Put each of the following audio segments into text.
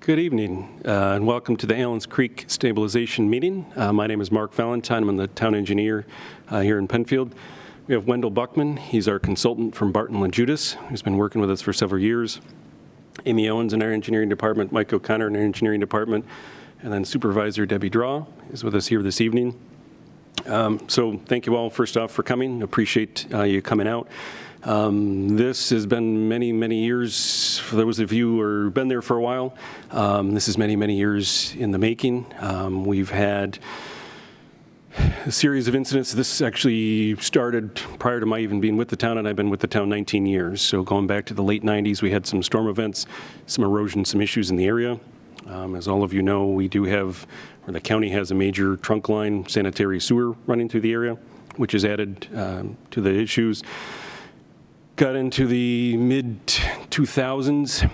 Good evening, and welcome to the Allens Creek Stabilization meeting. My name is Mark Valentine. I'm the town engineer here in Penfield. We have Wendell Buckman. He's our consultant from Barton, Loguidice, who's been working with us for several years. Amy Owens in our engineering department, Mike O'Connor in our engineering department, and then Supervisor Debbie Draw is with us here this evening. So thank you all, first off, for coming. Appreciate you coming out. This has been many, many years. For those of you who have been there for a while, this is many, many years in the making. We've had a series of incidents. This actually started prior to my even being with the town, and I've been with the town 19 years. So going back to the late 90s, we had some storm events, some erosion, some issues in the area. As all of you know, we do have, or the county has a major trunk line sanitary sewer running through the area, which has added to the issues. Got into the mid-2000s.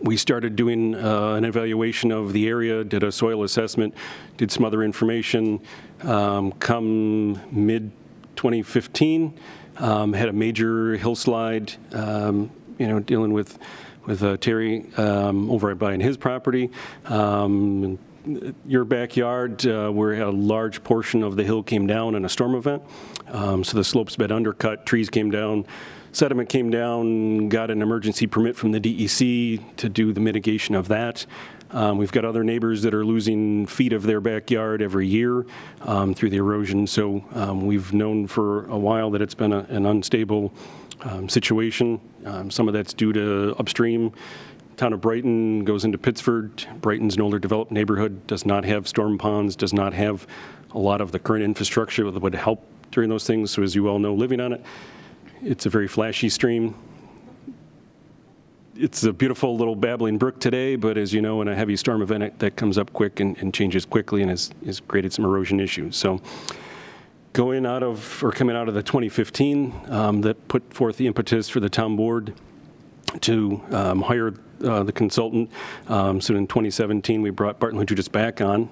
We started doing an evaluation of the area, did a soil assessment, did some other information. Come mid-2015, had a major hillslide, dealing with Terry over by his property. Your backyard, where a large portion of the hill came down in a storm event. So the slope's been undercut, trees came down, sediment came down, got an emergency permit from the DEC to do the mitigation of that. We've got other neighbors that are losing feet of their backyard every year through the erosion. So we've known for a while that it's been an unstable situation. Some of that's due to upstream. Town of Brighton goes into Pittsford. Brighton's an older developed neighborhood, does not have storm ponds, does not have a lot of the current infrastructure that would help during those things. So as you all know, living on it, it's a very flashy stream. It's a beautiful little babbling brook today, but as you know, in a heavy storm event, that comes up quick and changes quickly and has created some erosion issues. So coming out of the 2015, that put forth the impetus for the town board to hire the consultant. So in 2017, we brought Barton Loguidice back on.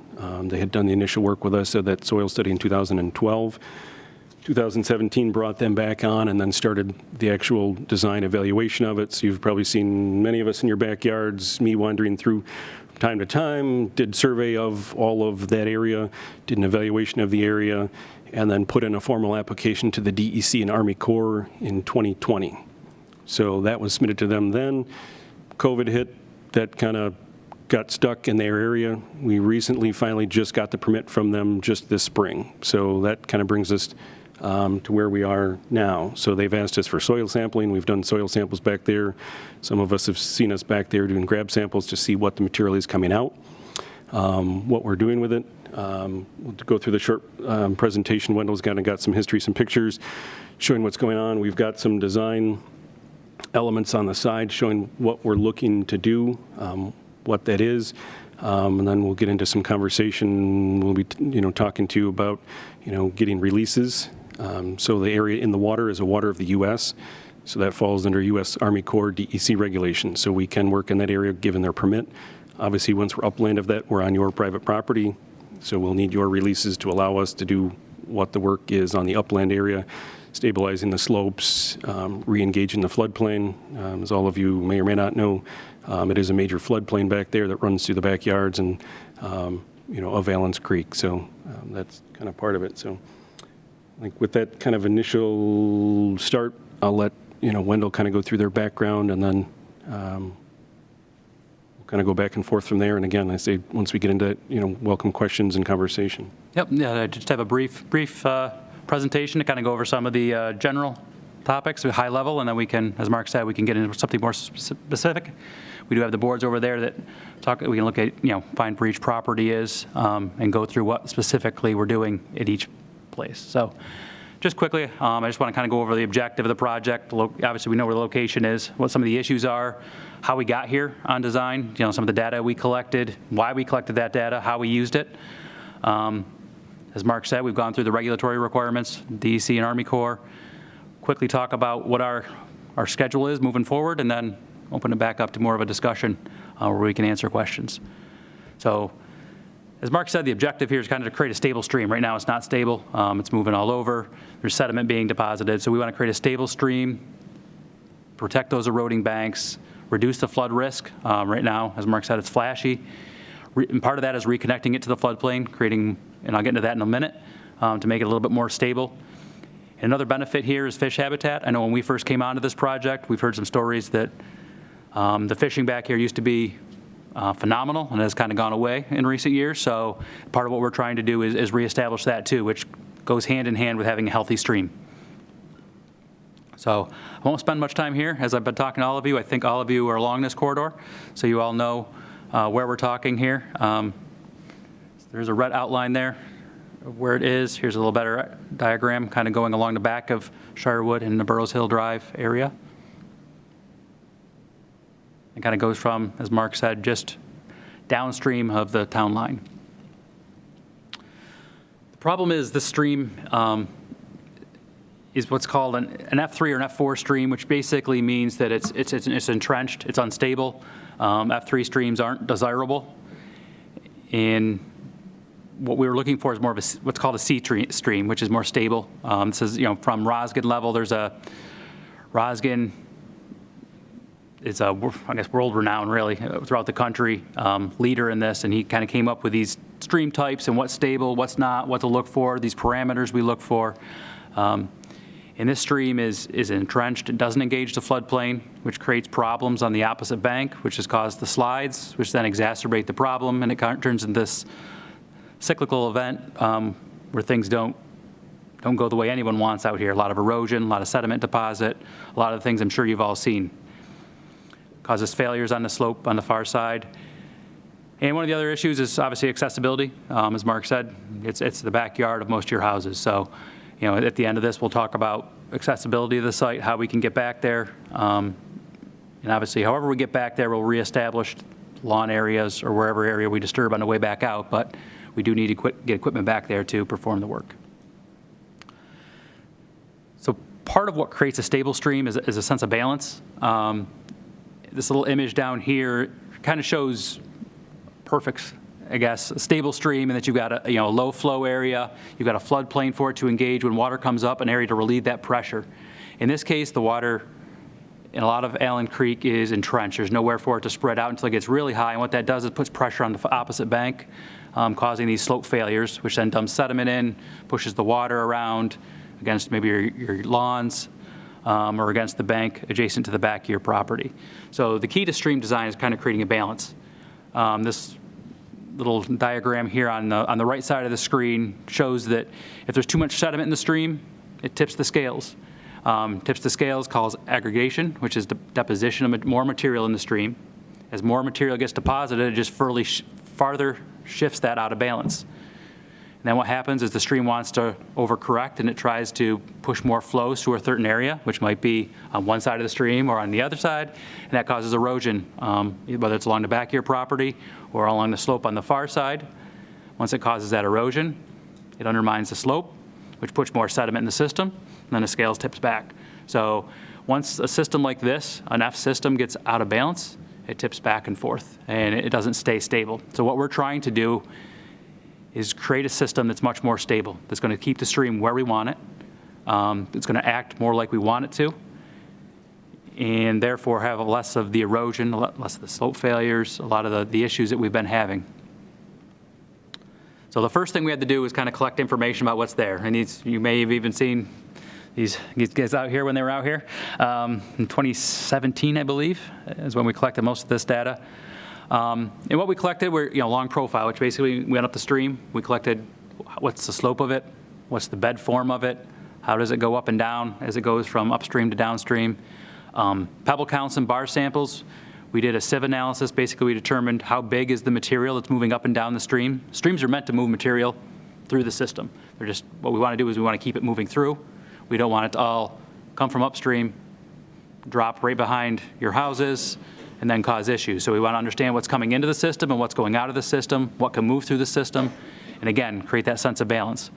They had done the initial work with us at that soil study in 2012. 2017 brought them back on and then started the actual design evaluation of it. So you've probably seen many of us in your backyards, me wandering through from time to time, did survey of all of that area, did an evaluation of the area, and then put in a formal application to the DEC and Army Corps in 2020. So that was submitted to them then. COVID hit, that kind of got stuck in their area. We recently finally just got the permit from them just this spring. So that kind of brings us to where we are now. So they've asked us for soil sampling. We've done soil samples back there. Some of us have seen us back there doing grab samples to see what the material is coming out, what we're doing with it. We'll go through the short presentation. Wendell's kind of got some history, some pictures showing what's going on. We've got some design elements on the side showing what we're looking to do, what that is, and then we'll get into some conversation. We'll be, talking to you about, getting releases. So the area in the water is a water of the U.S., so that falls under U.S. Army Corps DEC regulations. So we can work in that area given their permit. Obviously, once we're upland of that, we're on your private property, so we'll need your releases to allow us to do what the work is on the upland area, stabilizing the slopes, re-engaging the floodplain. As all of you may or may not know, it is a major floodplain back there that runs through the backyards and, of Allens Creek. So that's kind of part of it. So I think with that kind of initial start, I'll let, Wendell kind of go through their background, and then we'll kind of go back and forth from there. And again, I say once we get into it, welcome questions and conversation. Yep, yeah, I just have a brief presentation to kind of go over some of the general topics at high level, and then we can, as Mark said, we can get into something more specific. We do have the boards over there that we can look at, find where each property is, and go through what specifically we're doing at each place. So just quickly, I just want to kind of go over the objective of the project. Obviously, we know where the location is, what some of the issues are, how we got here on design, some of the data we collected, why we collected that data, how we used it. As Mark said, we've gone through the regulatory requirements, DEC and Army Corps. Quickly talk about what our schedule is moving forward, and then open it back up to more of a discussion where we can answer questions. So as Mark said, the objective here is kind of to create a stable stream. Right now it's not stable. It's moving all over. There's sediment being deposited. So we want to create a stable stream, protect those eroding banks, reduce the flood risk. Right now, as Mark said, it's flashy. And part of that is reconnecting it to the floodplain, creating, and I'll get into that in a minute, to make it a little bit more stable. Another benefit here is fish habitat. I know when we first came onto this project, we've heard some stories that the fishing back here used to be phenomenal and has kind of gone away in recent years. So part of what we're trying to do is reestablish that too, which goes hand in hand with having a healthy stream. So I won't spend much time here. As I've been talking to all of you, I think all of you are along this corridor, so you all know where we're talking here. There's a red outline there of where it is. Here's a little better diagram kind of going along the back of Shirewood and the Burrows Hill Drive area. It kind of goes from, as Mark said, just downstream of the town line. The problem is this stream is what's called an F3 or an F4 stream, which basically means that it's entrenched, it's unstable. F3 streams aren't desirable. And what we were looking for is more of what's called a C stream, which is more stable. This is, from Rosgin level, there's a Rosgin is a, I guess, world-renowned, really, throughout the country, leader in this, and he kind of came up with these stream types and what's stable, what's not, what to look for, these parameters we look for. And this stream is entrenched. It doesn't engage the floodplain, which creates problems on the opposite bank, which has caused the slides, which then exacerbate the problem, and it turns into this cyclical event where things don't go the way anyone wants out here. A lot of erosion, a lot of sediment deposit, a lot of the things I'm sure you've all seen. Causes failures on the slope on the far side. And one of the other issues is obviously accessibility. As Mark said, it's the backyard of most of your houses. So, at the end of this, we'll talk about accessibility of the site, how we can get back there. And obviously, however we get back there, we'll reestablish lawn areas or wherever area we disturb on the way back out, but we do need to get equipment back there to perform the work. So part of what creates a stable stream is a sense of balance. This little image down here kind of shows perfect, I guess, a stable stream, and that you've got a low flow area, you've got a floodplain for it to engage when water comes up, an area to relieve that pressure. In this case, the water in a lot of Allen Creek is entrenched. There's nowhere for it to spread out until it gets really high, and what that does is puts pressure on the opposite bank, causing these slope failures, which then dumps sediment in, pushes the water around against maybe your lawns, or against the bank adjacent to the back of your property. So the key to stream design is kind of creating a balance. This little diagram here on the right side of the screen shows that if there's too much sediment in the stream, it tips the scales. Tips the scales causes aggregation, which is deposition of more material in the stream. As more material gets deposited, it just farther shifts that out of balance. And then what happens is the stream wants to overcorrect, and it tries to push more flows to a certain area, which might be on one side of the stream or on the other side, and that causes erosion, whether it's along the back of your property or along the slope on the far side. Once it causes that erosion, it undermines the slope, which puts more sediment in the system, and then the scales tips back. So once a system like this, an F system, gets out of balance, it tips back and forth, and it doesn't stay stable. So what we're trying to do is create a system that's much more stable, that's going to keep the stream where we want it, it's going to act more like we want it to, and therefore have less of the erosion, less of the slope failures, a lot of the issues that we've been having. So the first thing we had to do was kind of collect information about what's there. And you may have even seen these guys out here when they were out here. In 2017, I believe, is when we collected most of this data. And what we collected were, long profile, which basically went up the stream. We collected what's the slope of it, what's the bed form of it, how does it go up and down as it goes from upstream to downstream. Pebble counts and bar samples. We did a sieve analysis. Basically, we determined how big is the material that's moving up and down the stream. Streams are meant to move material through the system. They're just, what we want to do is we want to keep it moving through. We don't want it to all come from upstream, drop right behind your houses, and then cause issues. So we want to understand what's coming into the system and what's going out of the system, what can move through the system, and again, create that sense of balance.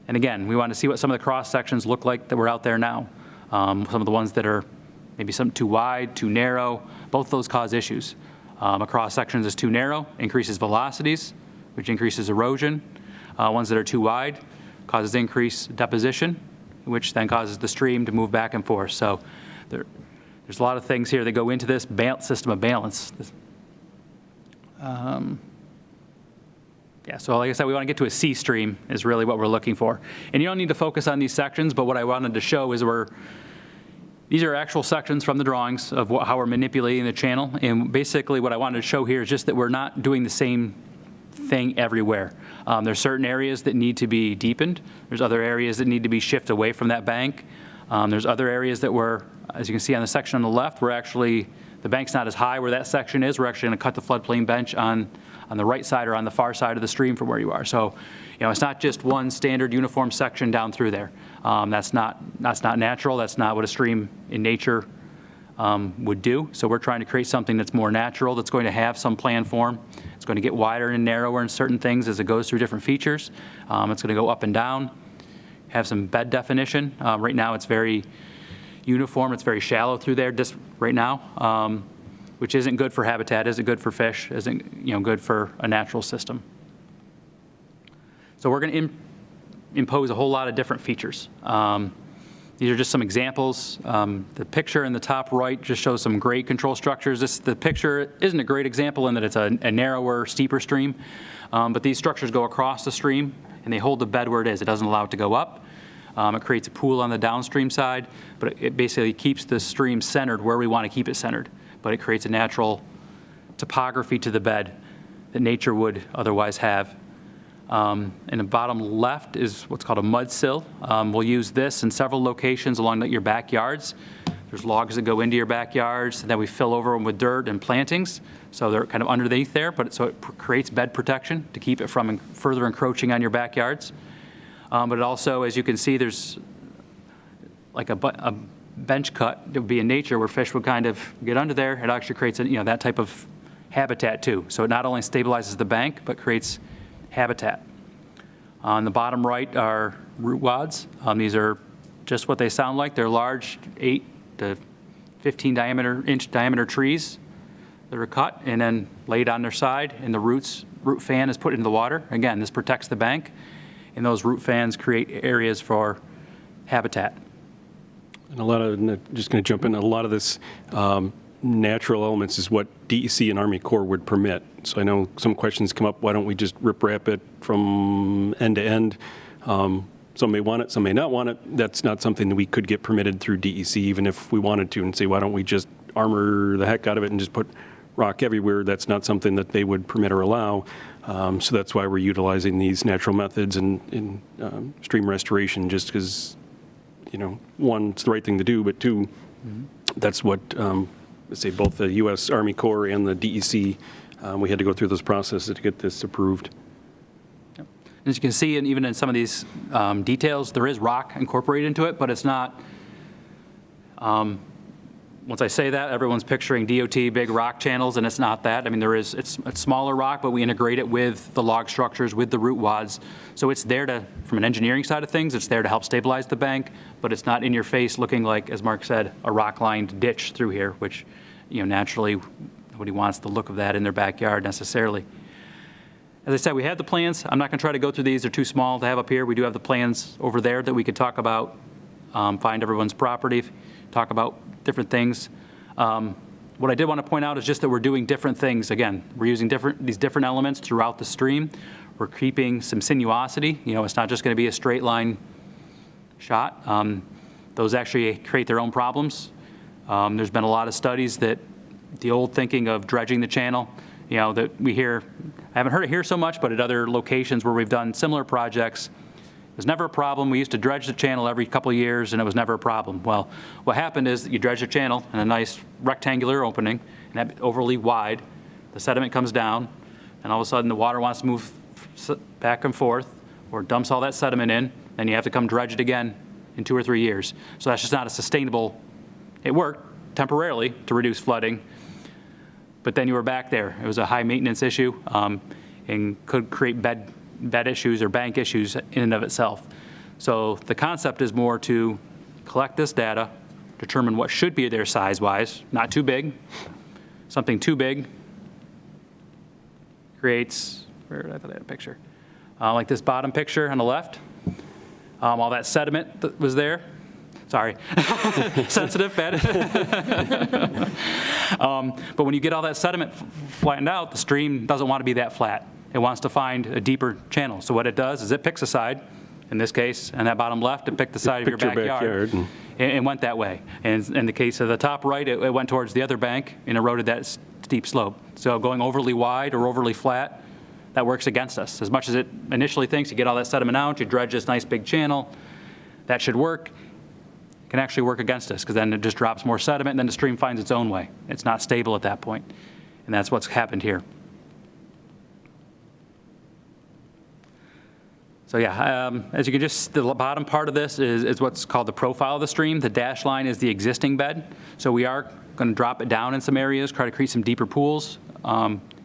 And again, we want to see what some of the cross sections look like that were out there now. Some of the ones that are maybe some too wide, too narrow, both those cause issues. A cross section that's too narrow increases velocities, which increases erosion. Ones that are too wide causes increased deposition, which then causes the stream to move back and forth. So there's There's a lot of things here that go into this system of balance. Yeah, so like I said, we want to get to a C stream is really what we're looking for. And you don't need to focus on these sections, but what I wanted to show is these are actual sections from the drawings of how we're manipulating the channel. And basically what I wanted to show here is just that we're not doing the same thing everywhere. There's certain areas that need to be deepened. There's other areas that need to be shifted away from that bank. There's other areas that as you can see on the section on the left, the bank's not as high where that section is. We're actually going to cut the floodplain bench on the right side or on the far side of the stream from where you are. So, it's not just one standard uniform section down through there. That's not natural. That's not what a stream in nature would do. So we're trying to create something that's more natural, that's going to have some plan form. It's going to get wider and narrower in certain things as it goes through different features. It's going to go up and down, have some bed definition. Right now it's very uniform. It's very shallow through there just right now, which isn't good for habitat, isn't good for fish, isn't good for a natural system. So we're going to impose a whole lot of different features. These are just some examples. The picture in the top right just shows some grade control structures. The picture isn't a great example in that it's a narrower, steeper stream, but these structures go across the stream and they hold the bed where it is. It doesn't allow it to go up. It creates a pool on the downstream side, but it basically keeps the stream centered where we want to keep it centered. But it creates a natural topography to the bed that nature would otherwise have. In the bottom left is what's called a mud sill. We'll use this in several locations along your backyards. There's logs that go into your backyards, and then we fill over them with dirt and plantings. So they're kind of underneath there, so it creates bed protection to keep it from further encroaching on your backyards. But it also, as you can see, there's like a bench cut that would be in nature where fish would kind of get under there. It actually creates that type of habitat too. So it not only stabilizes the bank, but creates habitat. On the bottom right are root wads. These are just what they sound like. They're large 8 to 15 inch diameter trees that are cut and then laid on their side, and the root fan is put into the water. Again, this protects the bank, and those root fans create areas for habitat. And just going to jump in, a lot of this natural elements is what DEC and Army Corps would permit. So I know some questions come up, why don't we just rip-wrap it from end to end? Some may want it, some may not want it. That's not something that we could get permitted through DEC, even if we wanted to, and say, why don't we just armor the heck out of it and just put rock everywhere? That's not something that they would permit or allow. So that's why we're utilizing these natural methods in stream restoration, just because, one, it's the right thing to do, but two, that's what, let's say, both the U.S. Army Corps and the DEC, we had to go through those processes to get this approved. As you can see, and even in some of these details, there is rock incorporated into it, but it's not, once I say that, everyone's picturing DOT big rock channels, and it's not that. I mean, it's smaller rock, but we integrate it with the log structures, with the root wads. So it's there from an engineering side of things, it's there to help stabilize the bank, but it's not in your face looking like, as Mark said, a rock-lined ditch through here, which, naturally, nobody wants the look of that in their backyard necessarily. As I said, we have the plans. I'm not going to try to go through these. They're too small to have up here. We do have the plans over there that we could talk about, find everyone's property, talk about different things. What I did want to point out is just that we're doing different things. Again, we're using these different elements throughout the stream. We're keeping some sinuosity. It's not just going to be a straight line shot. Those actually create their own problems. There's been a lot of studies that the old thinking of dredging the channel, that we hear, I haven't heard it here so much, but at other locations where we've done similar projects, it was never a problem. We used to dredge the channel every couple of years, and it was never a problem. Well, what happened is that you dredge the channel in a nice rectangular opening, and that overly wide, the sediment comes down, and all of a sudden the water wants to move back and forth, or dumps all that sediment in, and you have to come dredge it again in 2 or 3 years. So that's just not a sustainable, it worked temporarily to reduce flooding, but then you were back there. It was a high maintenance issue, and could create bed issues or bank issues in and of itself. So the concept is more to collect this data, determine what should be there size-wise, not too big. Something too big creates, where did I thought I had a picture? Like this bottom picture on the left, all that sediment that was there. Sorry. Sensitive, bad. But when you get all that sediment flattened out, the stream doesn't want to be that flat. It wants to find a deeper channel. So what it does is it picks a side. In this case, in that bottom left, it picked the side of your backyard and went that way. And in the case of the top right, it went towards the other bank and eroded that steep slope. So going overly wide or overly flat, that works against us. As much as it initially thinks, you get all that sediment out, you dredge this nice big channel, that should work. It can actually work against us because then it just drops more sediment and then the stream finds its own way. It's not stable at that point. And that's what's happened here. So yeah, as you can just, the bottom part of this is what's called the profile of the stream. The dashed line is the existing bed. So we are going to drop it down in some areas, try to create some deeper pools,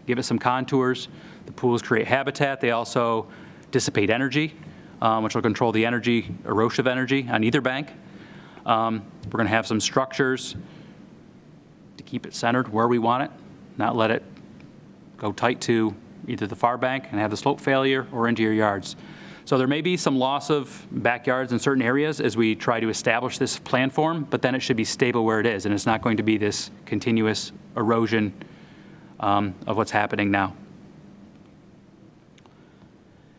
give it some contours. The pools create habitat. They also dissipate energy, which will control the energy, erosive energy on either bank. We're going to have some structures to keep it centered where we want it, not let it go tight to either the far bank and have the slope failure or into your yards. So there may be some loss of backyards in certain areas as we try to establish this plan form, but then it should be stable where it is, and it's not going to be this continuous erosion of what's happening now.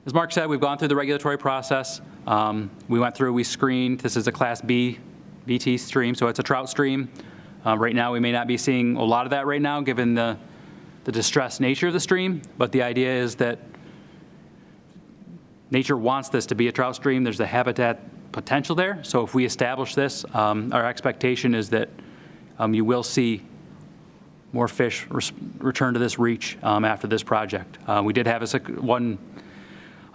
As Mark said, we've gone through the regulatory process. We screened. This is a Class B VT stream, so it's a trout stream. Right now, we may not be seeing a lot of that right now, given the distressed nature of the stream, but the idea is that nature wants this to be a trout stream. There's a habitat potential there. So if we establish this, our expectation is that you will see more fish return to this reach after this project. We did have one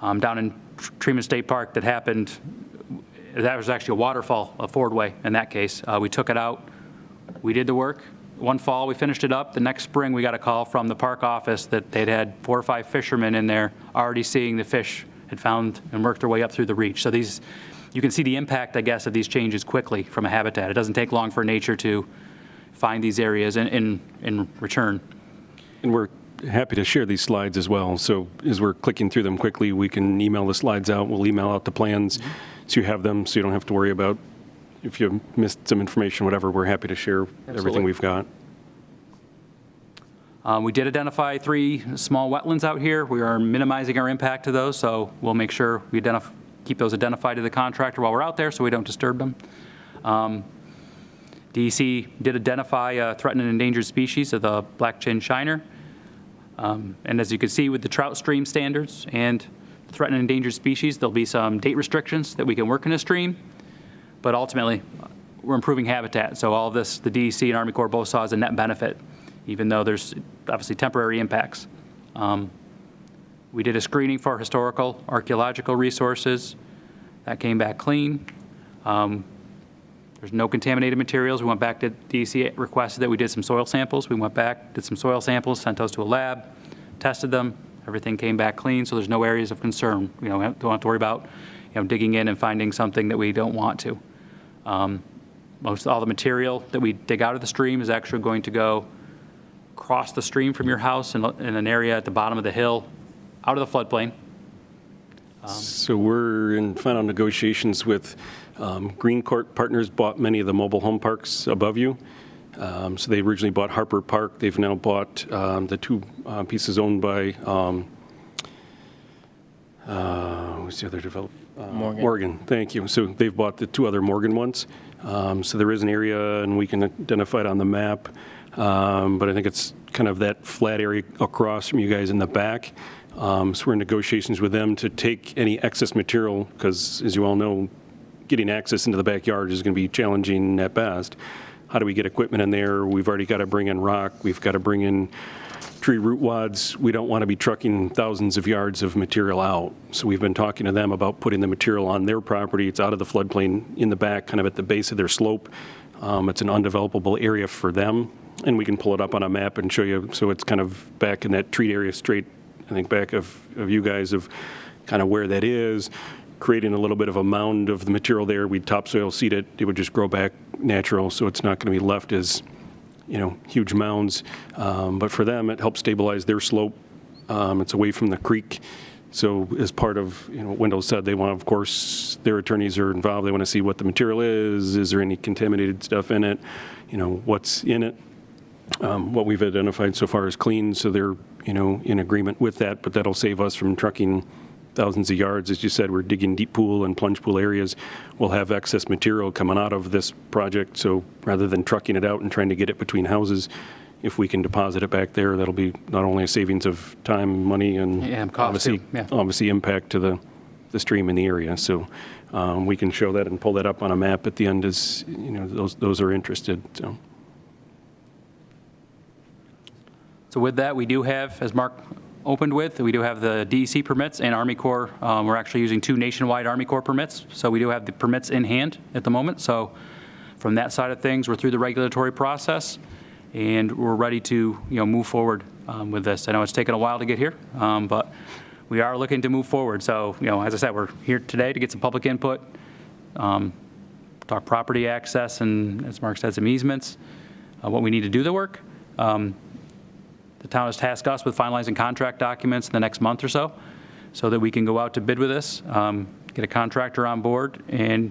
down in Tremont State Park that happened. That was actually a waterfall, a Fordway in that case. We took it out. We did the work. One fall, we finished it up. The next spring, we got a call from the park office that they'd had 4 or 5 fishermen in there already seeing the fish had found and worked their way up through the reach. So you can see the impact, I guess, of these changes quickly from a habitat. It doesn't take long for nature to find these areas in return. And we're happy to share these slides as well. So as we're clicking through them quickly, we can email the slides out. We'll email out the plans so you have them, so you don't have to worry about if you missed some information, whatever. We're happy to share everything we've got. We did identify 3 small wetlands out here. We are minimizing our impact to those, so we'll make sure we keep those identified to the contractor while we're out there so we don't disturb them. DEC did identify a threatened and endangered species of the black-chinned shiner. And as you can see with the trout stream standards and threatened and endangered species, there'll be some date restrictions that we can work in a stream, but ultimately we're improving habitat. So all of this, the DEC and Army Corps both saw as a net benefit, even though there's obviously temporary impacts. We did a screening for historical, archaeological resources. That came back clean. There's no contaminated materials. We went back to DEC requested that we did some soil samples. We went back, did some soil samples, sent those to a lab, tested them. Everything came back clean, so there's no areas of concern. We don't have to worry about digging in and finding something that we don't want to. Most all the material that we dig out of the stream is actually going to go across the stream from your house in an area at the bottom of the hill, out of the floodplain. So we're in final negotiations with Green Court Partners. Bought many of the mobile home parks above you. So they originally bought Harper Park. They've now bought the 2 pieces owned by who's the other developer? Morgan. Thank you. So they've bought the 2 other Morgan ones. So there is an area, and we can identify it on the map. But I think it's kind of that flat area across from you guys in the back. So we're in negotiations with them to take any excess material, because as you all know, getting access into the backyard is going to be challenging at best. How do we get equipment in there? We've already got to bring in rock. We've got to bring in tree root wads. We don't want to be trucking thousands of yards of material out. So we've been talking to them about putting the material on their property. It's out of the floodplain in the back, kind of at the base of their slope. It's an undevelopable area for them, and we can pull it up on a map and show you. So it's kind of back in that treat area straight, I think, back of you guys of kind of where that is, creating a little bit of a mound of the material there. We'd topsoil seed it. It would just grow back natural, so it's not going to be left as, huge mounds. But for them, it helps stabilize their slope. It's away from the creek. So as part of, what Wendell said, they want, of course, their attorneys are involved. They want to see what the material is there any contaminated stuff in it, what's in it. What we've identified so far is clean, so they're, in agreement with that, but that'll save us from trucking thousands of yards. As you said, we're digging deep pool and plunge pool areas. We'll have excess material coming out of this project, so rather than trucking it out and trying to get it between houses, if we can deposit it back there, that'll be not only a savings of time, money, and cost too. obviously impact to the stream in the area. So we can show that and pull that up on a map at the end as, those are interested. So with that, we do have, as Mark opened with, we do have the DEC permits and Army Corps. We're actually using 2 nationwide Army Corps permits, so we do have the permits in hand at the moment. So from that side of things, we're through the regulatory process, and we're ready to move forward with this. I know it's taken a while to get here, but we are looking to move forward. So as I said, we're here today to get some public input, talk property access, and as Mark said, some easements, what we need to do the work. The town has tasked us with finalizing contract documents in the next month or so that we can go out to bid with this, get a contractor on board, and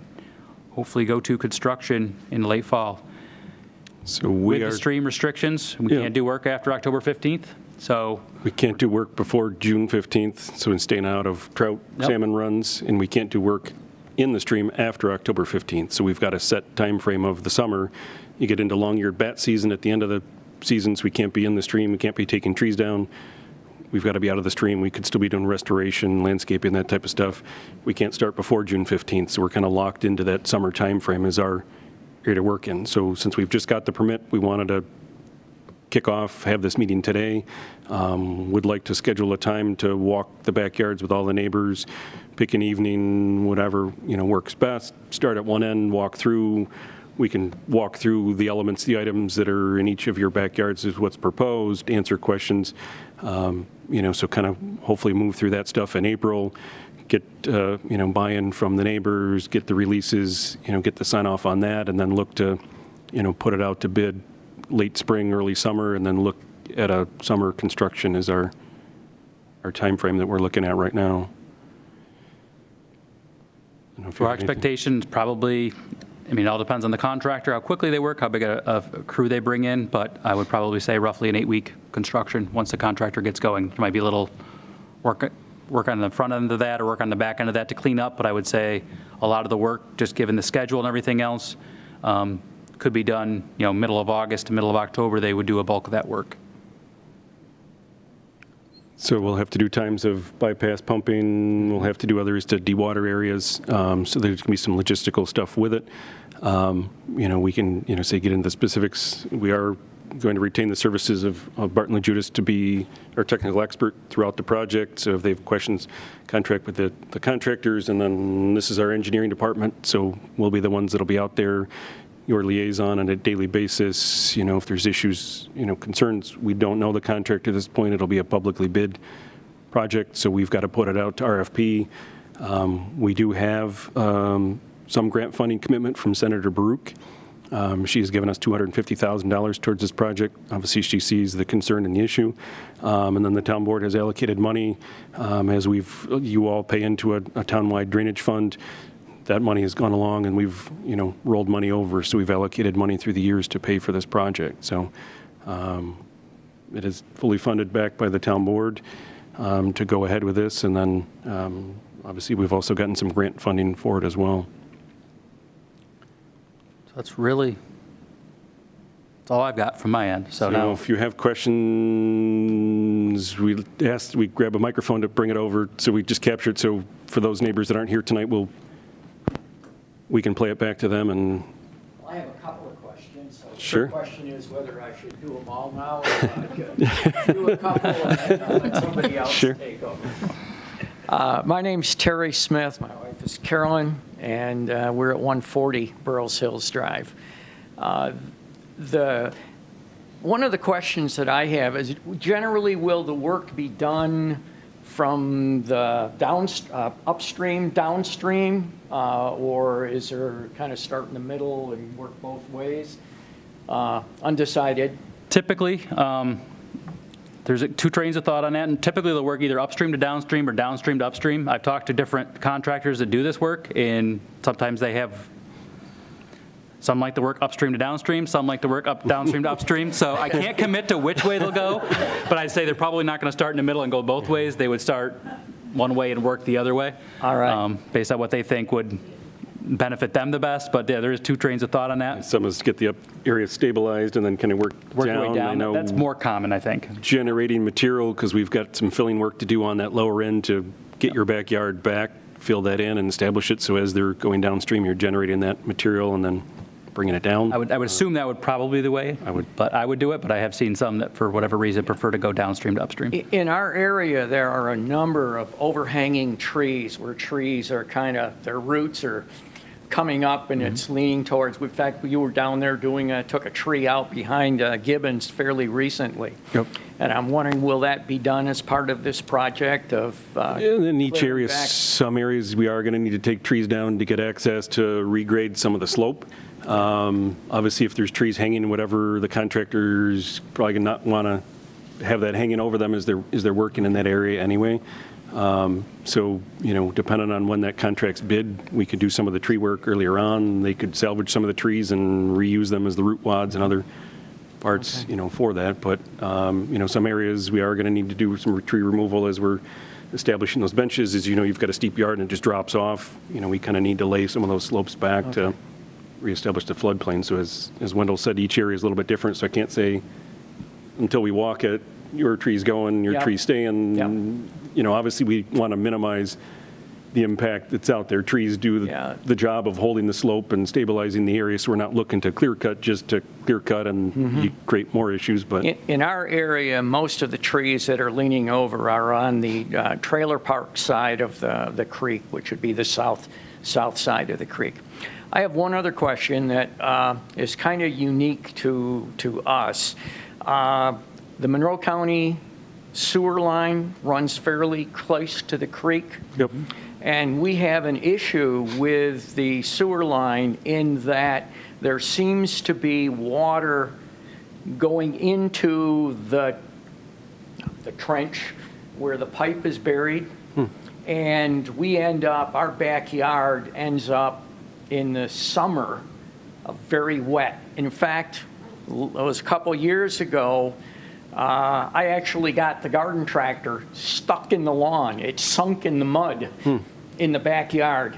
hopefully go to construction in late fall. So with the stream restrictions, we can't do work after October 15th. So we can't do work before June 15th, so in staying out of trout, salmon runs, and we can't do work in the stream after October 15th. So we've got a set time frame of the summer. You get into long-eared bat season at the end of the seasons. We can't be in the stream. We can't be taking trees down. We've got to be out of the stream. We could still be doing restoration, landscaping, that type of stuff. We can't start before June 15th, so we're kind of locked into that summer time frame as our area to work in. So since we've just got the permit, we wanted to kick off, have this meeting today. Would like to schedule a time to walk the backyards with all the neighbors, pick an evening, whatever works best. Start at one end, walk through. We can walk through the elements, the items that are in each of your backyards is what's proposed, answer questions, so kind of hopefully move through that stuff in April, get, buy-in from the neighbors, get the releases, get the sign off on that, and then look to, put it out to bid late spring, early summer, and then look at a summer construction is our time frame that we're looking at right now. Our expectations probably, it all depends on the contractor, how quickly they work, how big a crew they bring in, but I would probably say roughly an 8-week construction once the contractor gets going. There might be a little work on the front end of that or work on the back end of that to clean up, but I would say a lot of the work, just given the schedule and everything else, could be done, middle of August to middle of October. They would do a bulk of that work. So we'll have to do times of bypass pumping. We'll have to do others to dewater areas. So there's going to be some logistical stuff with it. We can, say get into the specifics. We are going to retain the services of Barton Loguidice to be our technical expert throughout the project. So if they have questions, contract with the contractors, and then this is our engineering department. So we'll be the ones that'll be out there, your liaison on a daily basis. If there's issues, concerns, we don't know the contractor at this point. It'll be a publicly bid project, so we've got to put it out to RFP. We do have some grant funding commitment from Senator Baruch. She has given us $250,000 towards this project. Obviously, she sees the concern and the issue. And then the town board has allocated money as you all pay into a townwide drainage fund. That money has gone along, and we've rolled money over, so we've allocated money through the years to pay for this project. So it is fully funded back by the town board to go ahead with this, and then obviously we've also gotten some grant funding for it as well. So that's all I've got from my end. So now, if you have questions, we grab a microphone to bring it over, so we just capture it. So for those neighbors that aren't here tonight, we can play it back to them. And I have a couple of questions. So sure. The question is whether I should do them all now, or I could do a couple and then let somebody else take over. My name's Terry Smith. My wife is Carolyn, and we're at 140 Burroughs Hills Drive. One of the questions that I have is, generally, will the work be done from the upstream, downstream, or is there kind of start in the middle and work both ways? Undecided. Typically, There's two trains of thought on that, and typically they'll work either upstream to downstream or downstream to upstream. I've talked to different contractors that do this work, and sometimes they have, some like to work upstream to downstream, some like to work downstream to upstream. So I can't commit to which way they'll go, but I'd say they're probably not going to start in the middle and go both ways. They would start one way and work the other way. All right. Based on what they think would benefit them the best, but yeah, there is two trains of thought on that. Some is to get the up area stabilized and then kind of work Your way down. I down, know that's more common, I think. generating material, because we've got some filling work to do on that lower end to get your backyard back, fill that in and establish it, so as they're going downstream, you're generating that material and then bringing it down. I would assume that would probably be the way, but I would do it, but I have seen some that, for whatever reason, prefer to go downstream to upstream. In our area, there are a number of overhanging trees where trees are kind of, their roots are coming up and it's leaning towards, in fact, you were down there took a tree out behind Gibbons fairly recently. Yep. And I'm wondering, will that be done as part of this project of? In each clearing area, back? some areas, we are going to need to take trees down to get access to regrade some of the slope. Obviously, if there's trees hanging, whatever, the contractor's probably going to not want to have that hanging over them as they're working in that area anyway. So, depending on when that contract's bid, we could do some of the tree work earlier on. They could salvage some of the trees and reuse them as the root wads and other parts, for that. But, some areas we are going to need to do some tree removal as we're establishing those benches. As you've got a steep yard and it just drops off. We kind of need to lay some of those slopes back to reestablish the floodplain. So as Wendell said, each area is a little bit different. So I can't say until we walk it, your tree's going, your tree's staying. Obviously we want to minimize the impact that's out there. Trees do the job of holding the slope and stabilizing the area, so we're not looking to clear cut just to clear cut and you create more issues. But in our area, most of the trees that are leaning over are on the trailer park side of the creek, which would be the south side of the creek. I have one other question that is kind of unique to us. The Monroe County sewer line runs fairly close to the creek. Yep. And we have an issue with the sewer line in that there seems to be water going into the trench where the pipe is buried. And we our backyard ends up in the summer very wet. In fact, it was a couple years ago, I actually got the garden tractor stuck in the lawn. It sunk in the mud in the backyard.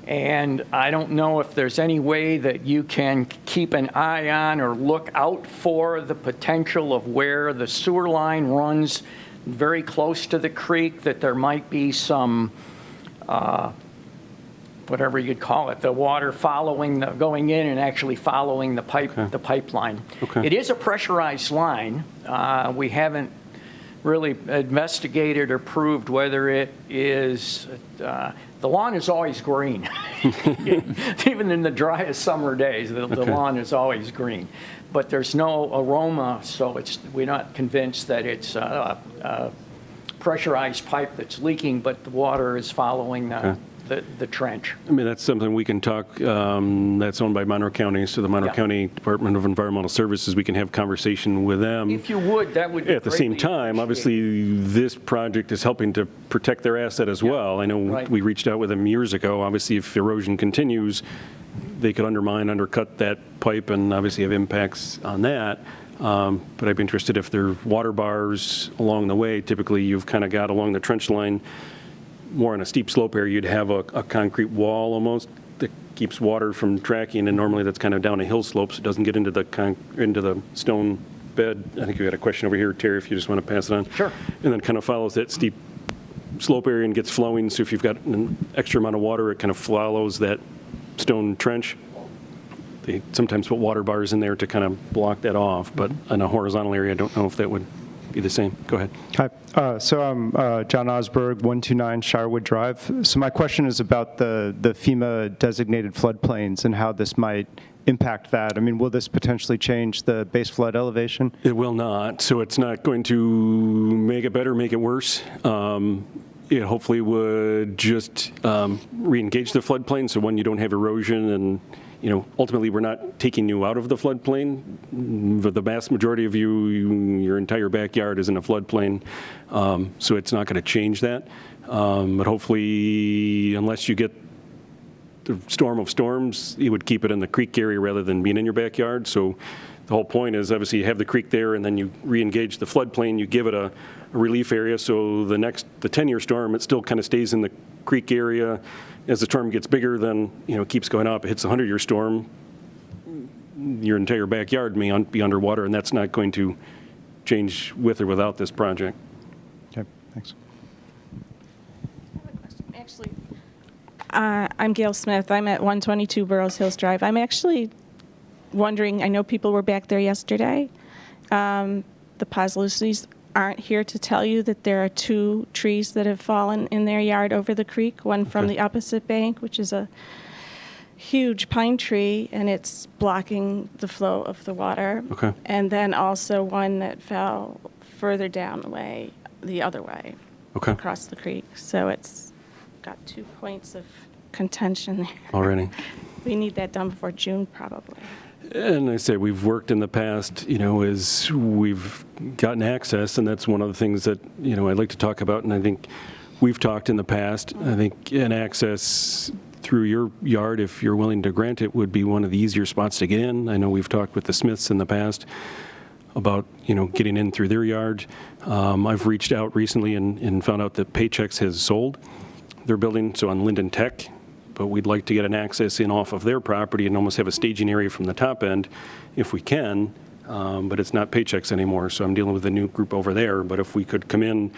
And I don't know if there's any way that you can keep an eye on or look out for the potential of where the sewer line runs very close to the creek, that there might be some, whatever you'd call it, the water going in and actually following the pipeline. Okay. It is a pressurized line. We haven't really investigated or proved whether it is, the lawn is always green. Even in the driest summer days, the lawn is always green. But there's no aroma, so we're not convinced that it's a pressurized pipe that's leaking, but the water is following the trench. I mean, that's something we can talk, that's owned by Monroe County, so the Monroe County Department of Environmental Services, we can have conversation with them. If you would, that would be At the same time, obviously, this project is helping to protect their asset as well. I know we reached out with them years ago. Obviously, if erosion continues, they could undercut that pipe and obviously have impacts on that. But I'd be interested if there are water bars along the way. Typically, you've kind of got along the trench line, more on a steep slope area, you'd have a concrete wall almost that keeps water from tracking, and normally that's kind of down a hill slope, so it doesn't get into the stone bed. I think you had a question over here, Terry, if you just want to pass it on. Sure. And then kind of follows that steep slope area and gets flowing, so if you've got an extra amount of water, it kind of follows that stone trench. They sometimes put water bars in there to kind of block that off, but in a horizontal area, I don't know if that would be the same. Go ahead. Hi. So I'm John Osberg, 129 Shirewood Drive. So my question is about the FEMA designated floodplains and how this might impact that. I mean, will this potentially change the base flood elevation? It will not. So it's not going to make it better, make it worse. It hopefully would just re-engage the floodplain, so when you don't have erosion and ultimately, we're not taking you out of the floodplain. But the vast majority of your entire backyard is in a floodplain, so it's not going to change that. But hopefully, unless you get the storm of storms, you would keep it in the creek area rather than being in your backyard. So the whole point is, obviously, you have the creek there, and then you re-engage the floodplain, you give it a relief area, so the 10-year storm, it still kind of stays in the creek area. As the storm gets bigger, then, it keeps going up. It hits a 100-year storm, your entire backyard may be underwater, and that's not going to change with or without this project. Okay, thanks. Actually, I'm Gail Smith. I'm at 122 Burroughs Hills Drive. I'm actually wondering, I know people were back there yesterday. The Poslucis aren't here to tell you that there are 2 trees that have fallen in their yard over the creek, one from the opposite bank, which is a huge pine tree, and it's blocking the flow of the water. Okay. And then also one that fell further down the other way, Okay. across the creek. So it's got 2 points of contention there. Already. We need that done before June, probably. And I say we've worked in the past, as we've gotten access, and that's one of the things that, I'd like to talk about, and I think we've talked in the past. I think an access through your yard, if you're willing to grant it, would be one of the easier spots to get in. I know we've talked with the Smiths in the past about, getting in through their yard. I've reached out recently and found out that Paychex has sold their building, so on Linden Tech, but we'd like to get an access in off of their property and almost have a staging area from the top end if we can, but it's not Paychex anymore, so I'm dealing with a new group over there. But if we could come in,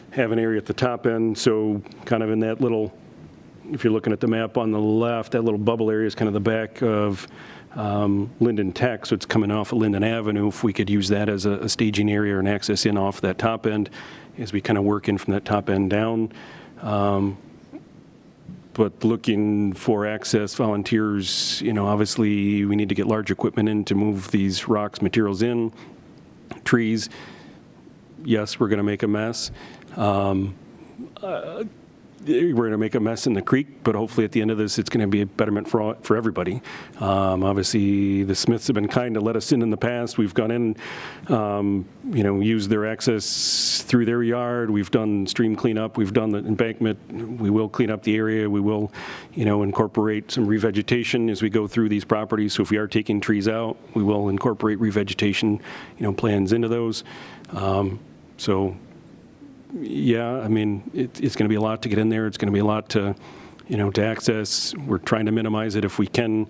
have an area at the top end, so kind of in that little, if you're looking at the map on the left, that little bubble area is kind of the back of Linden Tech, so it's coming off of Linden Avenue. If we could use that as a staging area or an access in off that top end as we kind of work in from that top end down. But looking for access volunteers, obviously we need to get large equipment in to move these rocks, materials in, trees. Yes, we're going to make a mess. We're going to make a mess in the creek, but hopefully at the end of this, it's going to be a betterment for everybody. Obviously, the Smiths have been kind to let us in the past. We've gone in, used their access through their yard. We've done stream cleanup. We've done the embankment. We will clean up the area. We will, incorporate some revegetation as we go through these properties. So if we are taking trees out, we will incorporate revegetation, plans into those. Yeah, I mean, it's going to be a lot to get in there. It's going to be a lot to access. We're trying to minimize it if we can.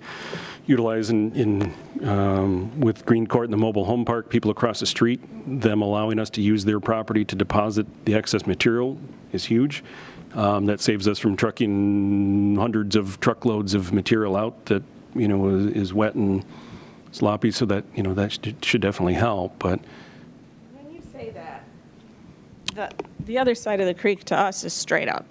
Utilize with Green Court and the mobile home park, people across the street, them allowing us to use their property to deposit the excess material is huge. That saves us from trucking hundreds of truckloads of material out that, is wet and sloppy, so that, that should definitely help. But When you say that, the other side of the creek to us is straight up.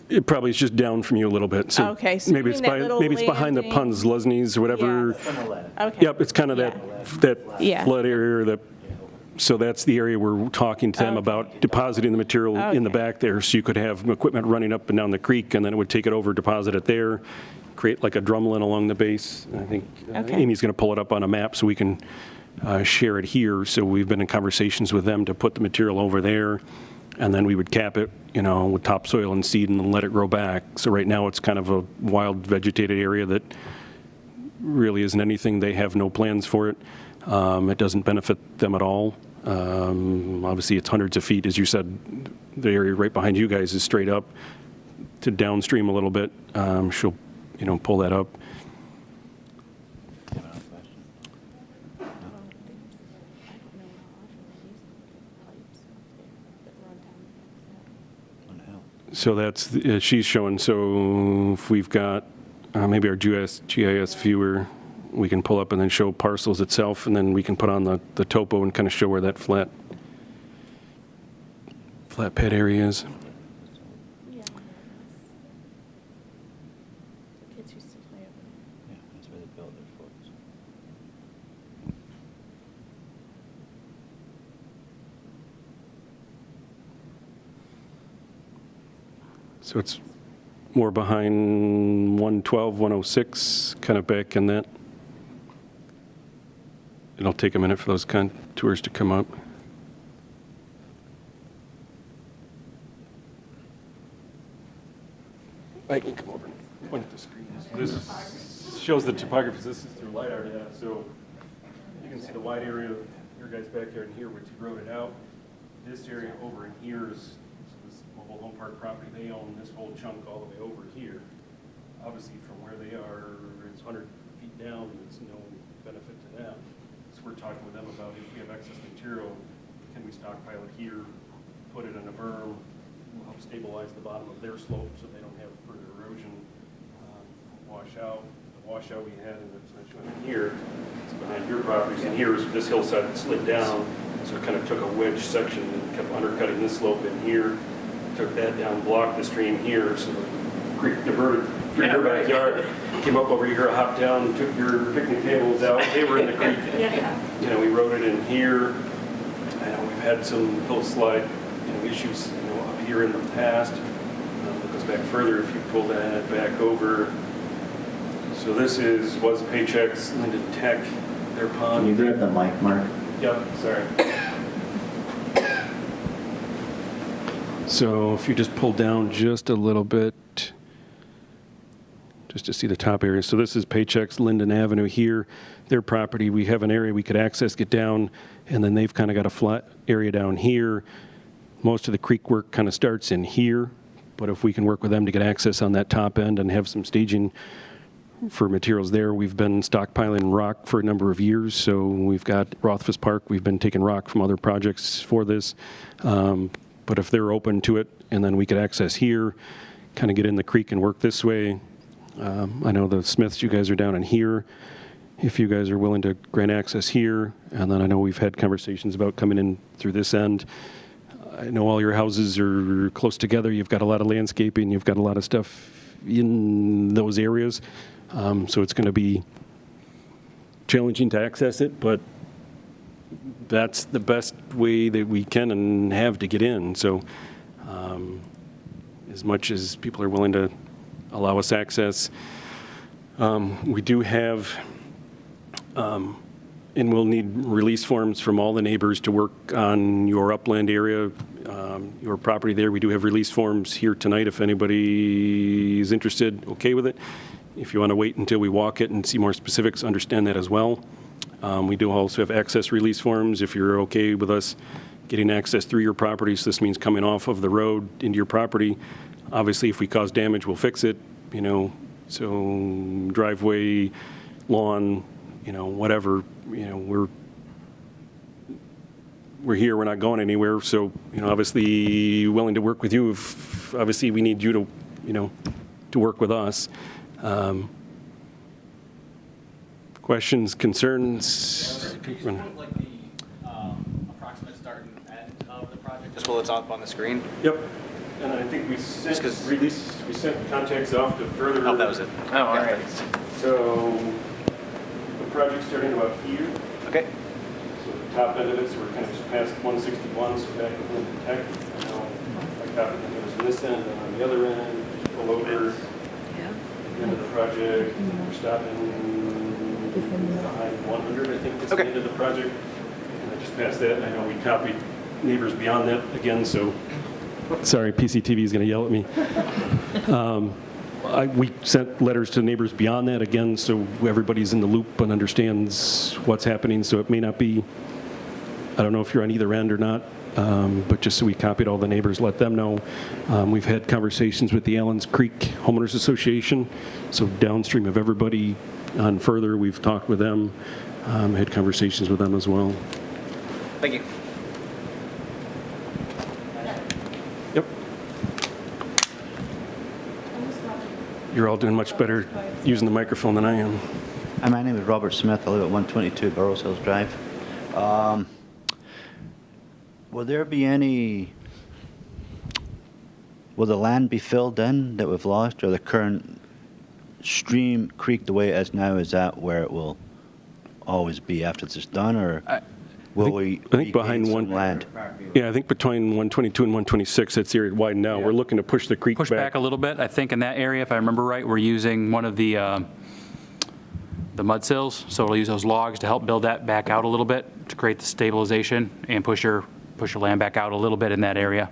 it probably is just down from you a little bit. So Okay, so maybe you it's mean that little behind the landing? Pons Lesnies or whatever. Yeah. Okay. Yep, it's kind of that Yeah. flood area. So that's the area we're talking to them Okay. about depositing the material in the Okay. back there. So you could have equipment running up and down the creek, and then it would take it over, deposit it there, create like a drumlin along the base. I think Okay. Amy's going to pull it up on a map so we can share it here. So we've been in conversations with them to put the material over there, and then we would cap it, with topsoil and seed and let it grow back. So right now it's kind of a wild vegetated area that really isn't anything. They have no plans for it. It doesn't benefit them at all. Obviously, it's hundreds of feet, as you said. The area right behind you guys is straight up to downstream a little bit. She'll, pull that up. So that's, she's showing, so if we've got maybe our GIS viewer, we can pull up and then show parcels itself, and then we can put on the topo and kind of show where that flat pad area is. Yeah. The kids used to play over there. Yeah, that's where they built their forts. So it's more behind 112, 106, kind of back in that. It'll take a minute for those contours to come up. I can come over and point at the screen. So this shows the topography. This is through LiDAR, yeah. So you can see the wide area of your guys' backyard in here, which you wrote it out. This area over in here is this mobile home park property. They own this whole chunk all the way over here. Obviously, from where they are, it's 100 feet down. It's no benefit to them. So we're talking with them about if we have excess material, can we stockpile it here, put it in a berm, help stabilize the bottom of their slope so they don't have further erosion, washout. The washout we had in the here, it's behind your properties, and here is this hillside that slid down, so it kind of took a wedge section and kept undercutting this slope in here, took that down, blocked the stream here, so the creek diverted through your backyard, came up over here, hopped down, took your picnic tables out, they were in the creek. You know, we wrote it in here. I know we've had some hillslide issues up here in the past. It goes back further if you pull that back over. So this was Paychex, Linden Tech, their pond. Can you grab the mic, Mark? Yep, sorry. So if you just pull down just a little bit, just to see the top area. So this is Paychex, Linden Avenue here. Their property, we have an area we could access, get down, and then they've kind of got a flat area down here. Most of the creek work kind of starts in here, but if we can work with them to get access on that top end and have some staging for materials there. We've been stockpiling rock for a number of years, so we've got Rothfuss Park. We've been taking rock from other projects for this. But if they're open to it, and then we could access here, kind of get in the creek and work this way. I know the Smiths, you guys are down in here. If you guys are willing to grant access here, and then I know we've had conversations about coming in through this end. I know all your houses are close together. You've got a lot of landscaping. You've got a lot of stuff in those areas. So it's going to be challenging to access it, but that's the best way that we can and have to get in. So as much as people are willing to allow us access, we do have, and we'll need release forms from all the neighbors to work on your upland area, your property there. We do have release forms here tonight if anybody is interested, okay with it. If you want to wait until we walk it and see more specifics, understand that as well. We do also have access release forms if you're okay with us getting access through your property. So this means coming off of the road into your property. Obviously, if we cause damage, we'll fix it, so driveway, lawn, whatever, we're here, we're not going anywhere. So, obviously willing to work with you if obviously we need you to, to work with us. Questions, concerns? Can you just put like the approximate start and end of the project, just while it's up on the screen? Yep. And I think we sent contacts off to further. Oh, that was it. Oh, all right. So the project's starting about here. Okay. So the top end of it, so we're kind of just past 161, so back in the tech. My copy was on this end, and on the other end, just pull over the end of the project. We're stopping behind 100, I think, is the end of the project. And I just passed that. I know we copied neighbors beyond that again, so. Sorry, PCTV is going to yell at me. We sent letters to neighbors beyond that again, so everybody's in the loop and understands what's happening. So it may not be, I don't know if you're on either end or not, but just so we copied all the neighbors, let them know. We've had conversations with the Allens Creek Homeowners Association, so downstream of everybody on further, we've talked with them, had conversations with them as well. Thank you. Yep. You're all doing much better using the microphone than I am. Hi, my name is Robert Smith. I live at 122 Burroughs Hills Drive. Will the land be filled in that we've lost, or the current stream creek the way it is now, is that where it will always be after this is done, or? will we I think behind regain one some land? Yeah, I think between 122 and 126, that's the area widened out. We're looking to push the creek Push back a little bit. I think in that area, if I remember right, we're using one of the mud sills, so we'll use those logs to help build that back out a little bit to create the stabilization and push your land back out a little bit in that area.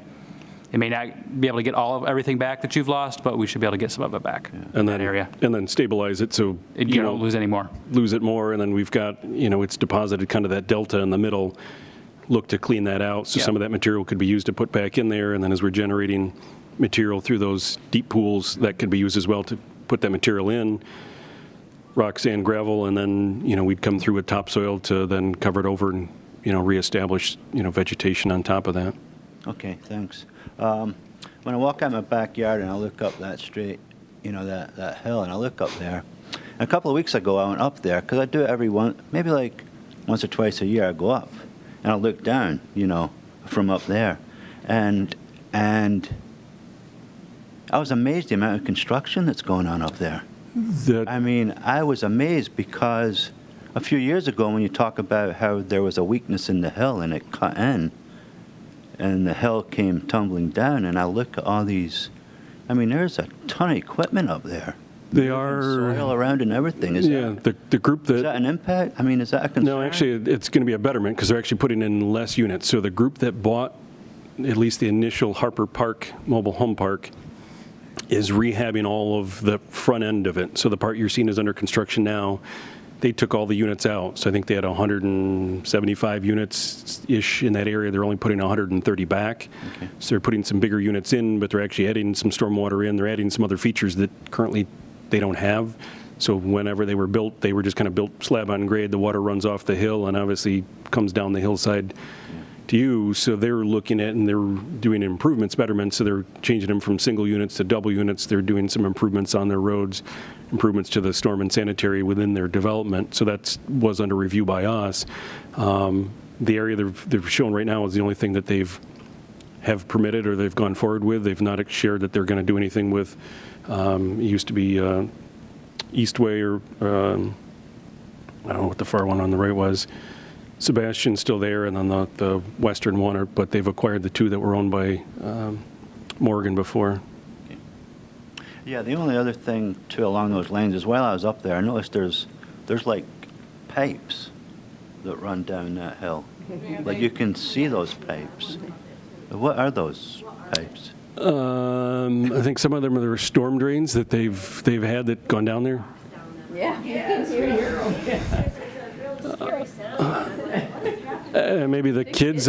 It may not be able to get everything back that you've lost, but we should be able to get some of it back in that area. And then stabilize it so You don't lose any more. lose it more, and then we've got, it's deposited kind of that delta in the middle. Look to clean that out, so Yeah. some of that material could be used to put back in there, and then as we're generating material through those deep pools, that could be used as well to put that material in, rock, sand, gravel, and then, we'd come through with topsoil to then cover it over and, reestablish, vegetation on top of that. Okay, thanks. When I walk out my backyard and I look up that street, that hill, and I look up there, and a couple of weeks ago I went up there, because I do it maybe like once or twice a year I go up, and I look down, from up there, and I was amazed the amount of construction that's going on up there. I mean, I was amazed because a few years ago when you talk about how there was a weakness in the hill and it cut in, and the hill came tumbling down, and I look at all these, there's a ton of equipment up there. They are soil around and everything. Is the group is that an impact? Is that a concern? No, actually, it's going to be a betterment because they're actually putting in less units. So the group that bought at least the initial Harper Park mobile home park is rehabbing all of the front end of it. So the part you're seeing is under construction now. They took all the units out. So I think they had 175 units-ish in that area. They're only putting 130 back. Okay. So they're putting some bigger units in, but they're actually adding some stormwater in. They're adding some other features that currently they don't have. So whenever they were built, they were just kind of built slab on grade. The water runs off the hill and obviously comes down the hillside to you. So they're looking at, and they're doing improvements, betterments. So they're changing them from single units to double units. They're doing some improvements on their roads, improvements to the storm and sanitary within their development. So that was under review by us. The area they're showing right now is the only thing that have permitted or they've gone forward with. They've not shared that they're going to do anything with. It used to be Eastway or I don't know what the far one on the right was. Sebastian's still there, and then the western one, but they've acquired the two that were owned by Morgan before. Okay. Yeah, the only other thing too along those lanes is while I was up there, I noticed there's like pipes that run down that hill. Like you can see those pipes. What are those pipes? I think some of them are storm drains that they've had that gone down there. Maybe the kids.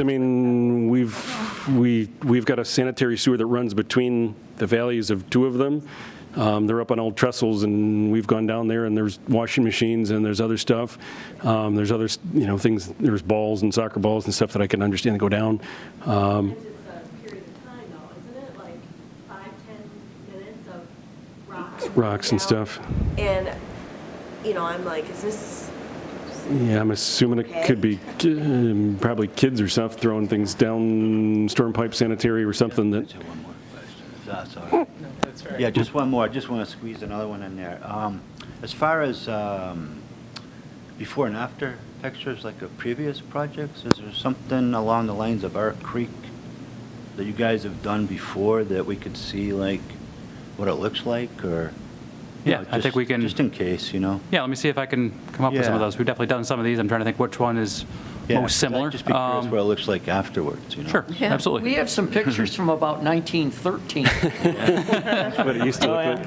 We've got a sanitary sewer that runs between the valleys of two of them. They're up on old trestles, and we've gone down there, and there's washing machines, and there's other stuff. There's other, things. There's balls and soccer balls and stuff that I can understand that go down. It's a period of time, though, isn't it? Like 5-10 minutes of Rocks and stuff. And I'm like, is this? Yeah, I'm assuming it could be probably kids or stuff throwing things down storm pipe sanitary or something that. One more question. That's all right. No, that's right. Yeah, just one more. I just want to squeeze another one in there. As far as before and after pictures like of previous projects, is there something along the lines of our creek that you guys have done before that we could see like what it looks like, or? Yeah, I think we can. Just in case, Yeah, let me see if I can come up with some of Yeah. those. We've definitely done some of these. I'm trying to think which one is most similar. I'd just be curious what it looks like afterwards, Sure, absolutely. We have some pictures from about 1913. What it used to look like.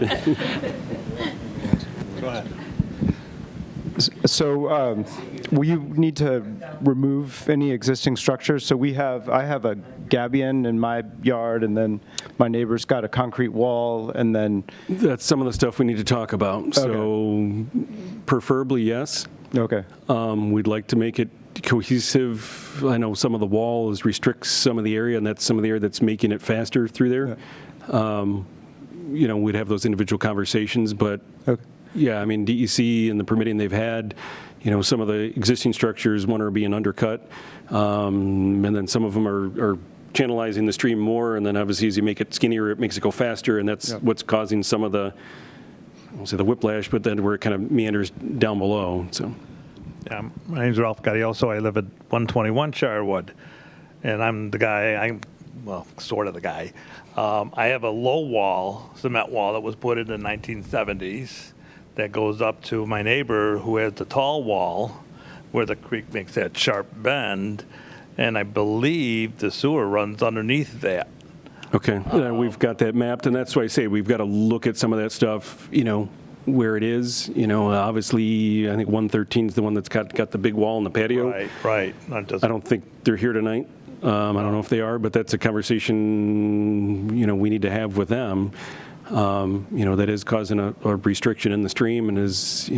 Go ahead. So will you need to remove any existing structures? So I have a gabion in my yard, and then my neighbor's got a concrete wall, and then... That's some of the stuff we need to talk about. So preferably, yes. Okay. We'd like to make it cohesive. I know some of the wall restricts some of the area, and that's some of the area that's making it faster through there. Yeah. We'd have those individual conversations, but Okay. yeah, DEC and the permitting they've had, some of the existing structures, one are being undercut, and then some of them are channelizing the stream more, and then obviously as you make it skinnier, it makes it go faster, and that's what's causing some of the, I won't say the whiplash, but then where it kind of meanders down below. So. Yeah, my name's Ralph Gaudioso. I live at 121 Shirewood, and I'm the guy, sort of the guy. I have a low wall, cement wall that was put in the 1970s that goes up to my neighbor who has the tall wall where the creek makes that sharp bend, and I believe the sewer runs underneath that. Okay, we've got that mapped, and that's why I say we've got to look at some of that stuff, where it is. Obviously, I think 113 is the one that's got the big wall and the patio. Right. I don't think they're here tonight. I don't know if they are, but that's a conversation, we need to have with them. That is causing a restriction in the stream and is,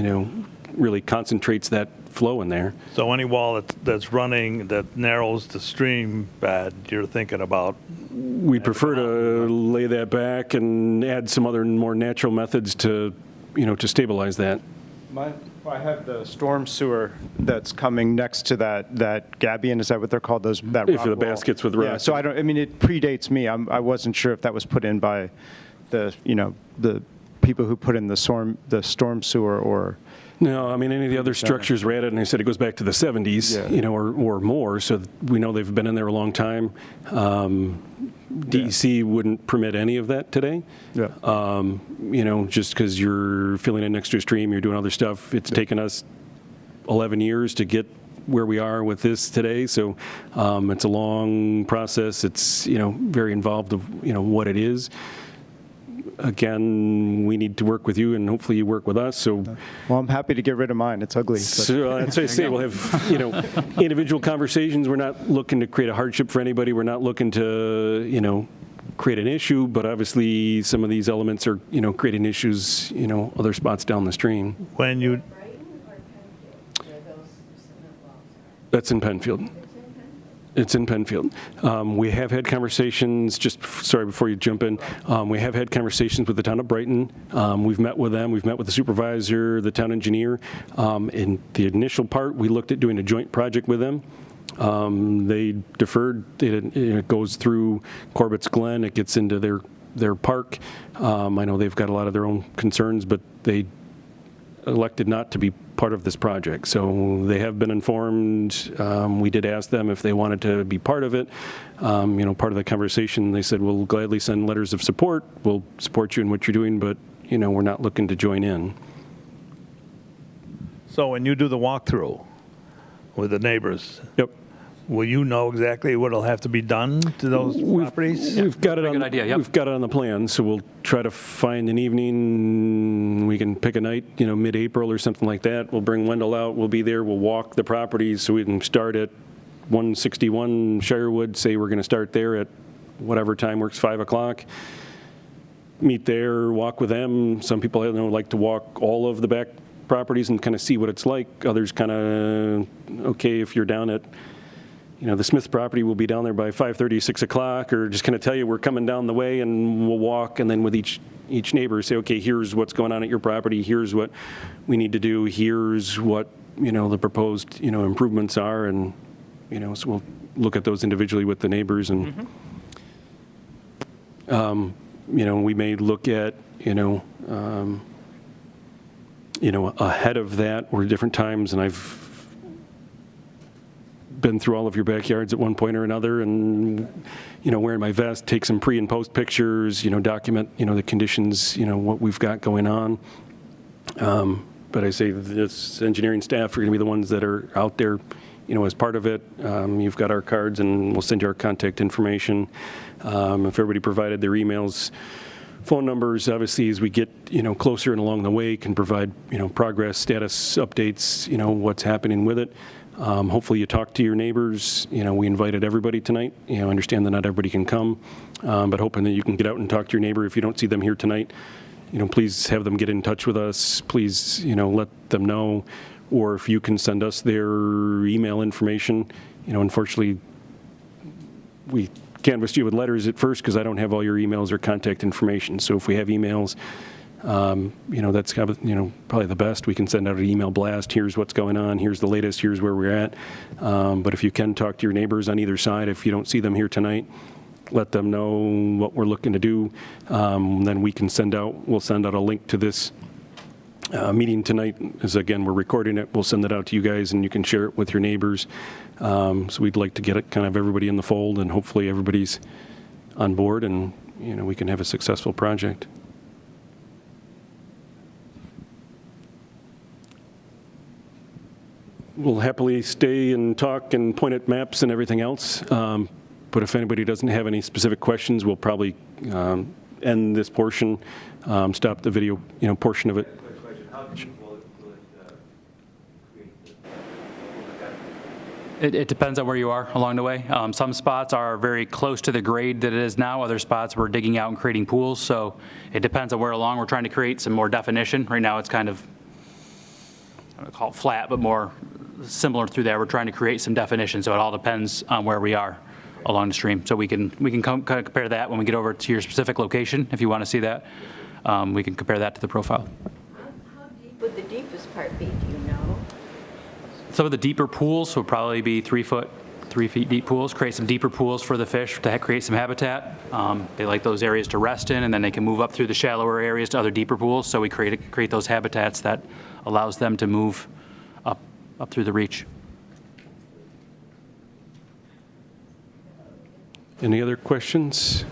really concentrates that flow in there. So any wall that's running that narrows the stream bed, you're thinking about? We'd prefer to lay that back and add some other more natural methods to, to stabilize that. I have the storm sewer that's coming next to that gabion. Is that what they're called? That rock If the wall? baskets with rock. Yeah. So it predates me. I wasn't sure if that was put in by the people who put in the storm sewer or. No, any of the other structures were added, and they said it goes back to the 70s, or more. So we know they've been in there a long time. DEC wouldn't permit any of that today. Yeah. Just because you're filling in next to a stream, you're doing other stuff. It's taken us 11 years to get where we are with this today. So it's a long process. It's, very involved of, what it is. Again, we need to work with you, and hopefully you work with us. So, well, I'm happy to get rid of mine. It's ugly. So that's what I say. We'll have, individual conversations. We're not looking to create a hardship for anybody. We're not looking to, create an issue. But obviously, some of these elements are, creating issues, other spots down the stream. When you, Brighton or Penfield, where those cement walls are? That's in Penfield. It's in Penfield. We have had conversations, before you jump in, we have had conversations with the town of Brighton. We've met with them. We've met with the supervisor, the town engineer. In the initial part, we looked at doing a joint project with them. They deferred. It goes through Corbett's Glen. It gets into their park. I know they've got a lot of their own concerns, but they elected not to be part of this project. So they have been informed. We did ask them if they wanted to be part of it. Part of the conversation, they said, we'll gladly send letters of support. We'll support you in what you're doing, but, we're not looking to join in. so when you do the walkthrough with the neighbors, Yep. will you know exactly what'll have to be done to those properties? We've got it on. good idea, yep. We've got it on the plan, so we'll try to find an evening. We can pick a night, mid-April or something like that. We'll bring Wendell out. We'll be there. We'll walk the properties so we can start at 161 Shirewood. Say we're going to start there at whatever time works, 5 o'clock. Meet there, walk with them. Some people like to walk all of the back properties and kind of see what it's like. Others kind of okay if you're down at. The Smith property will be down there by 5:30, 6 o'clock, or just kind of tell you we're coming down the way and we'll walk, and then with each neighbor say, okay, here's what's going on at your property, here's what we need to do, here's what, the proposed, improvements are, and, so we'll look at those individually with the neighbors, and, we may look at, ahead of that or different times, and I've been through all of your backyards at one point or another, and wearing my vest, take some pre and post pictures, document the conditions, what we've got going on. But I say this engineering staff are going to be the ones that are out there, as part of it. You've got our cards, and we'll send you our contact information. If everybody provided their emails, phone numbers, obviously, as we get closer and along the way, can provide progress, status updates, what's happening with it. Hopefully you talk to your neighbors. We invited everybody tonight. Understand that not everybody can come, but hoping that you can get out and talk to your neighbor. If you don't see them here tonight, please have them get in touch with us. Please, let them know. Or if you can send us their email information. Unfortunately, we canvassed you with letters at first because I don't have all your emails or contact information. So if we have emails, that's probably the best. We can send out an email blast. Here's what's going on. Here's the latest. Here's where we're at. But if you can talk to your neighbors on either side, if you don't see them here tonight, let them know what we're looking to do. Then we'll send out a link to this meeting tonight is, again, we're recording it. We'll send it out to you guys, and you can share it with your neighbors. So we'd like to get it kind of everybody in the fold, and hopefully everybody's on board, and we can have a successful project. We'll happily stay and talk and point at maps and everything else. But if anybody doesn't have any specific questions, we'll probably end this portion, stop the video, portion of it. It depends on where you are along the way. Some spots are very close to the grade that it is now. Other spots we're digging out and creating pools. So it depends on where along we're trying to create some more definition. Right now it's kind of, I don't call it flat, but more similar through there. We're trying to create some definition. So it all depends on where we are along the stream. So we can compare that when we get over to your specific location. If you want to see that, we can compare that to the profile. How deep would the deepest part be, do you know? Some of the deeper pools would probably be 3 feet deep pools. Create some deeper pools for the fish to create some habitat. They like those areas to rest in, and then they can move up through the shallower areas to other deeper pools. So we create those habitats that allows them to move up through the reach. Any other questions?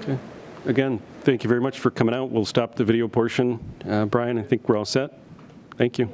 Okay. Again, thank you very much for coming out. We'll stop the video portion. Brian, I think we're all set. Thank you.